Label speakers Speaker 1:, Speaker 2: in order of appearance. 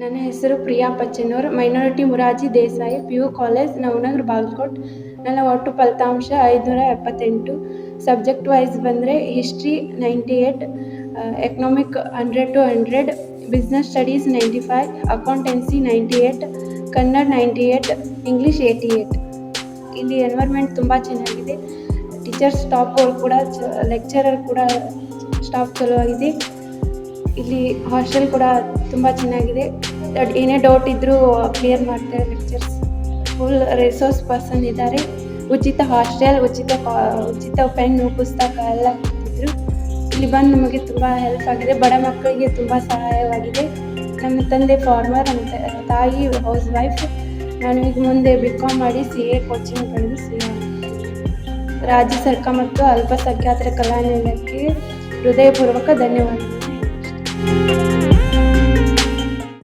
Speaker 1: ನನ್ನ ಹೆಸರು Priya Pachchanur. Minority Morarji Desai, PU college, Navanagar, Bagalkot. ನನ್ನ ಒಟ್ಟು ಫಲಿತಾಂಶ 578. ಸಬ್ಜೆಕ್ಟ್ ವೈಸ್ ಬಂದರೆ history 98, economic 100-100, business studies 95, accountancy 98, Kannada 98, English 88. ಇಲ್ಲಿ ಎನ್ವೈರ್ಮೆಂಟ್ ತುಂಬ ಚೆನ್ನಾಗಿದೆ. ಟೀಚರ್ಸ್ ಸ್ಟಾಫ್ಗಳು ಕೂಡ ಲೆಕ್ಚರರ್ ಕೂಡ ಸ್ಟಾಫ್ ಚಲೋ ಆಗಿದೆ. ಇಲ್ಲಿ ಹಾಸ್ಟೆಲ್ ಕೂಡ ತುಂಬ ಚೆನ್ನಾಗಿದೆ. ಏನೇ ಡೌಟ್ ಇದ್ದರೂ ಕ್ಲಿಯರ್ ಮಾಡ್ತಾರೆ ಲೆಕ್ಚರ್ಸ್. ಫುಲ್ ರಿಸೋರ್ಸ್ ಪರ್ಸನ್ ಇದ್ದಾರೆ. ಉಚಿತ ಹಾಸ್ಟೆಲ್, ಉಚಿತ ಪೆನ್ನು, ಪುಸ್ತಕ ಎಲ್ಲ ಕೊಡ್ತಿದ್ರು. ಇಲ್ಲಿ ಬಂದು ನಮಗೆ ತುಂಬ ಹೆಲ್ಪ್ ಆಗಿದೆ. ಬಡ ಮಕ್ಕಳಿಗೆ ತುಂಬ ಸಹಾಯವಾಗಿದೆ. ನಮ್ಮ ತಂದೆ ಫಾರ್ಮರ್, ನಮ್ಮ ತಾಯಿ ಹೌಸ್ ವೈಫ್. ನಾನು ಈಗ ಮುಂದೆ BCom ಮಾಡಿ CA ಕೋಚಿಂಗ್ ಪಡೆದು ರಾಜ್ಯ ಸರ್ಕಾರ ಮತ್ತು ಅಲ್ಪಸಂಖ್ಯಾತರ ಕಲ್ಯಾಣ ಇಲಾಖೆಗೆ ಹೃದಯಪೂರ್ವಕ ಧನ್ಯವಾದಗಳು.